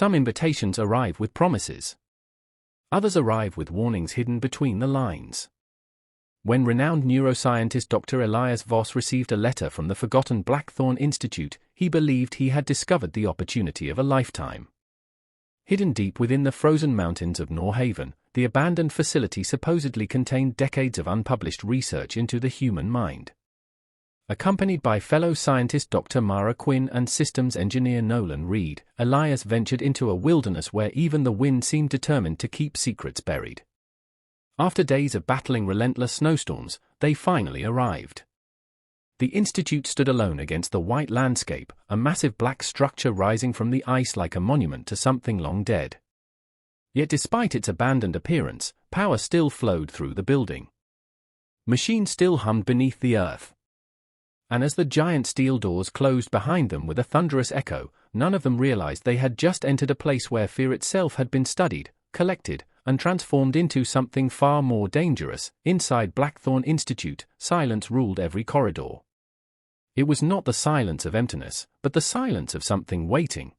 Some invitations arrive with promises. Others arrive with warnings hidden between the lines. When renowned neuroscientist Dr. Elias Voss received a letter from the forgotten Blackthorn Institute, he believed he had discovered the opportunity of a lifetime. Hidden deep within the frozen mountains of Norhaven, the abandoned facility supposedly contained decades of unpublished research into the human mind. Accompanied by fellow scientist Dr. Quinn and systems engineer Nolan Reed, Elias ventured into a wilderness where even the wind seemed determined to keep secrets buried. After days of battling relentless snowstorms, they finally arrived. The institute stood alone against the white landscape, a massive black structure rising from the ice like a monument to something long dead. Yet despite its abandoned appearance, power still flowed through the building. Machines still hummed beneath the earth. And as the giant steel doors closed behind them with a thunderous echo, none of them realized they had just entered a place where fear itself had been studied, collected, and transformed into something far more dangerous. Inside Blackthorn Institute, silence ruled every corridor. It was not the silence of emptiness, but the silence of something waiting.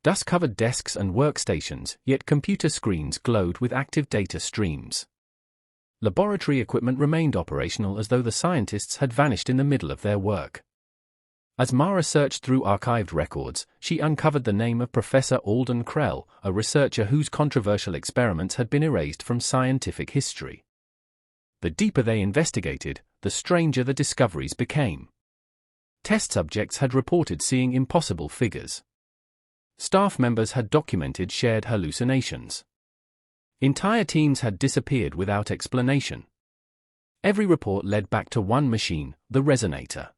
Dust-covered desks and workstations, yet computer screens glowed with active data streams. Laboratory equipment remained operational as though the scientists had vanished in the middle of their work. As Mara searched through archived records, she uncovered the name of Professor Alden Krell, a researcher whose controversial experiments had been erased from scientific history. The deeper they investigated, the stranger the discoveries became. Test subjects had reported seeing impossible figures. Staff members had documented shared hallucinations. Entire teams had disappeared without explanation. Every report led back to one machine, the resonator.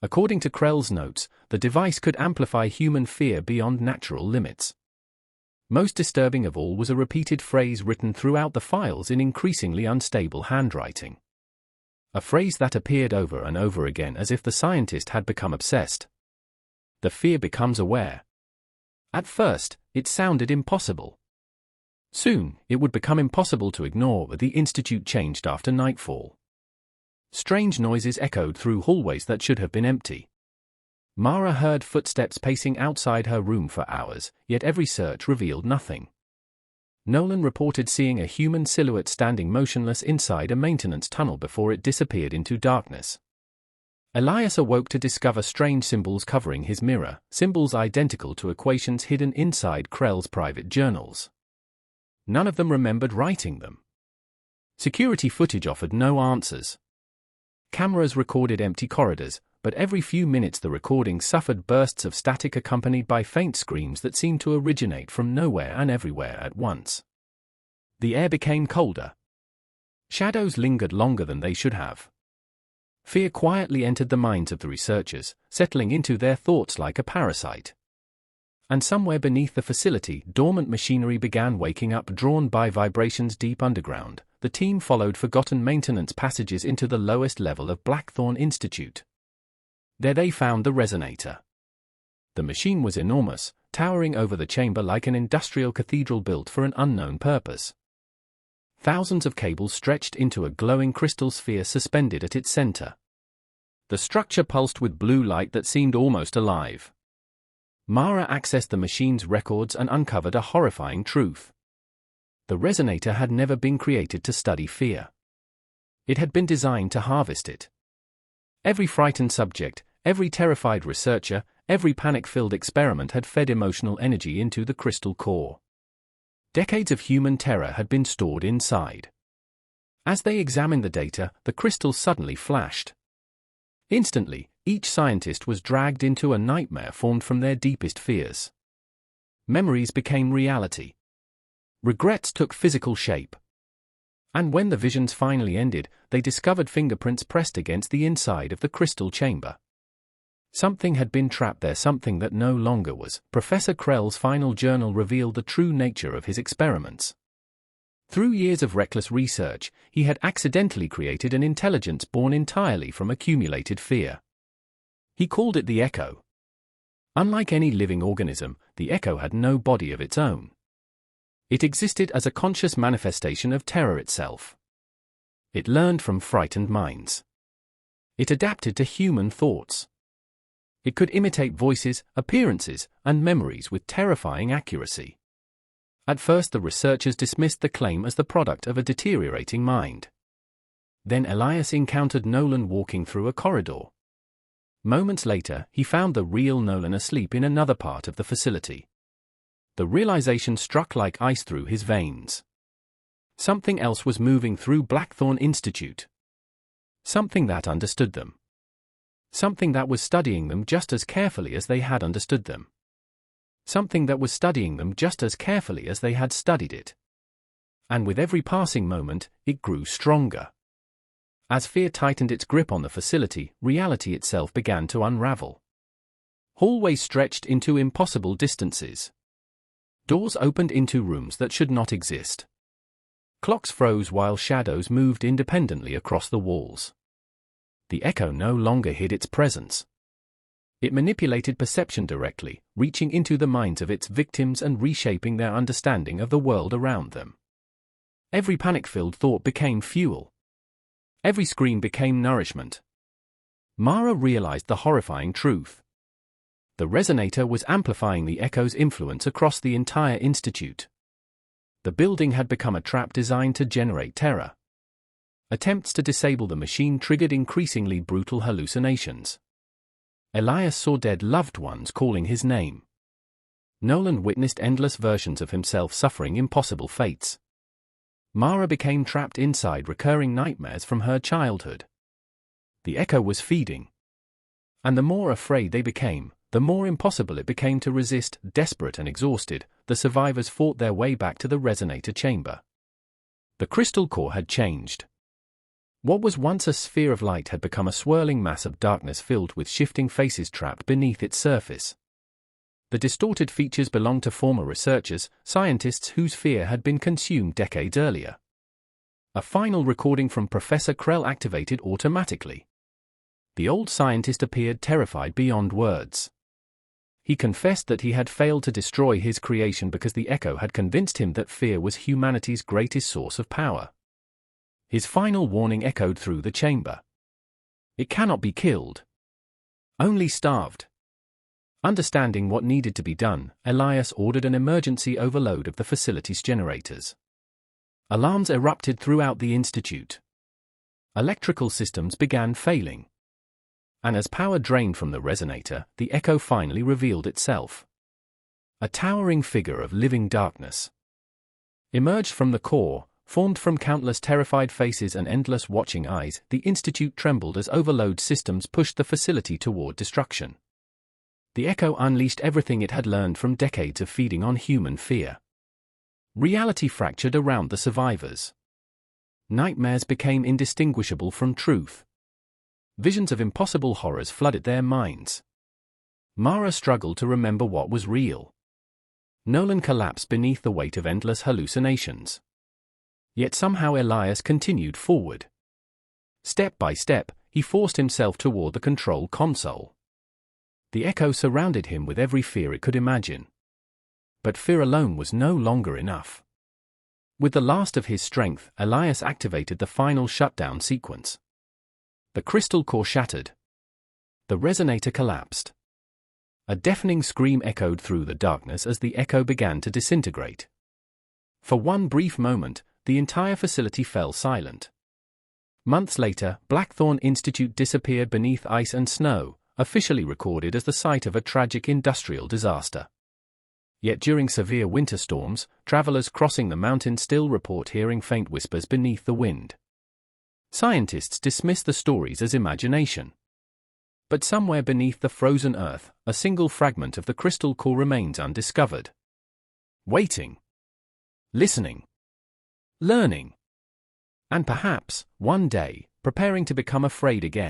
According to Krell's notes, the device could amplify human fear beyond natural limits. Most disturbing of all was a repeated phrase written throughout the files in increasingly unstable handwriting. A phrase that appeared over and over again as if the scientist had become obsessed. The fear becomes aware. At first, it sounded impossible. Soon, it would become impossible to ignore, but the institute changed after nightfall. Strange noises echoed through hallways that should have been empty. Mara heard footsteps pacing outside her room for hours, yet every search revealed nothing. Nolan reported seeing a human silhouette standing motionless inside a maintenance tunnel before it disappeared into darkness. Elias awoke to discover strange symbols covering his mirror, symbols identical to equations hidden inside Krell's private journals. None of them remembered writing them. Security footage offered no answers. Cameras recorded empty corridors, but every few minutes the recording suffered bursts of static accompanied by faint screams that seemed to originate from nowhere and everywhere at once. The air became colder. Shadows lingered longer than they should have. Fear quietly entered the minds of the researchers, settling into their thoughts like a parasite. And somewhere beneath the facility, dormant machinery began waking up, drawn by vibrations deep underground. The team followed forgotten maintenance passages into the lowest level of Blackthorn Institute. There they found the resonator. The machine was enormous, towering over the chamber like an industrial cathedral built for an unknown purpose. Thousands of cables stretched into a glowing crystal sphere suspended at its center. The structure pulsed with blue light that seemed almost alive. Mara accessed the machine's records and uncovered a horrifying truth. The resonator had never been created to study fear. It had been designed to harvest it. Every frightened subject, every terrified researcher, every panic-filled experiment had fed emotional energy into the crystal core. Decades of human terror had been stored inside. As they examined the data, the crystal suddenly flashed. Instantly, each scientist was dragged into a nightmare formed from their deepest fears. Memories became reality. Regrets took physical shape. And when the visions finally ended, they discovered fingerprints pressed against the inside of the crystal chamber. Something had been trapped there, something that no longer was. Professor Krell's final journal revealed the true nature of his experiments. Through years of reckless research, he had accidentally created an intelligence born entirely from accumulated fear. He called it the Echo. Unlike any living organism, the Echo had no body of its own. It existed as a conscious manifestation of terror itself. It learned from frightened minds. It adapted to human thoughts. It could imitate voices, appearances, and memories with terrifying accuracy. At first the researchers dismissed the claim as the product of a deteriorating mind. Then Elias encountered Nolan walking through a corridor. Moments later, he found the real Nolan asleep in another part of the facility. The realization struck like ice through his veins. Something else was moving through Blackthorn Institute. Something that understood them. Something that was studying them just as carefully as they had understood them. Something that was studying them just as carefully as they had studied it. And with every passing moment, it grew stronger. As fear tightened its grip on the facility, reality itself began to unravel. Hallways stretched into impossible distances. Doors opened into rooms that should not exist. Clocks froze while shadows moved independently across the walls. The echo no longer hid its presence. It manipulated perception directly, reaching into the minds of its victims and reshaping their understanding of the world around them. Every panic-filled thought became fuel. Every scream became nourishment. Mara realized the horrifying truth. The resonator was amplifying the echo's influence across the entire institute. The building had become a trap designed to generate terror. Attempts to disable the machine triggered increasingly brutal hallucinations. Elias saw dead loved ones calling his name. Nolan witnessed endless versions of himself suffering impossible fates. Mara became trapped inside recurring nightmares from her childhood. The echo was feeding. And the more afraid they became, the more impossible it became to resist. Desperate and exhausted, the survivors fought their way back to the resonator chamber. The crystal core had changed. What was once a sphere of light had become a swirling mass of darkness filled with shifting faces trapped beneath its surface. The distorted features belonged to former researchers, scientists whose fear had been consumed decades earlier. A final recording from Professor Krell activated automatically. The old scientist appeared terrified beyond words. He confessed that he had failed to destroy his creation because the echo had convinced him that fear was humanity's greatest source of power. His final warning echoed through the chamber. It cannot be killed. Only starved. Understanding what needed to be done, Elias ordered an emergency overload of the facility's generators. Alarms erupted throughout the institute. Electrical systems began failing. And as power drained from the resonator, the echo finally revealed itself. A towering figure of living darkness emerged from the core. Formed from countless terrified faces and endless watching eyes, the institute trembled as overload systems pushed the facility toward destruction. The echo unleashed everything it had learned from decades of feeding on human fear. Reality fractured around the survivors. Nightmares became indistinguishable from truth. Visions of impossible horrors flooded their minds. Mara struggled to remember what was real. Nolan collapsed beneath the weight of endless hallucinations. Yet somehow Elias continued forward. Step by step, he forced himself toward the control console. The echo surrounded him with every fear it could imagine. But fear alone was no longer enough. With the last of his strength, Elias activated the final shutdown sequence. The crystal core shattered. The resonator collapsed. A deafening scream echoed through the darkness as the echo began to disintegrate. For one brief moment, the entire facility fell silent. Months later, Blackthorn Institute disappeared beneath ice and snow, officially recorded as the site of a tragic industrial disaster. Yet during severe winter storms, travelers crossing the mountain still report hearing faint whispers beneath the wind. Scientists dismiss the stories as imagination. But somewhere beneath the frozen earth, a single fragment of the crystal core remains undiscovered. Waiting. Listening. Learning. And perhaps, one day, preparing to become afraid again.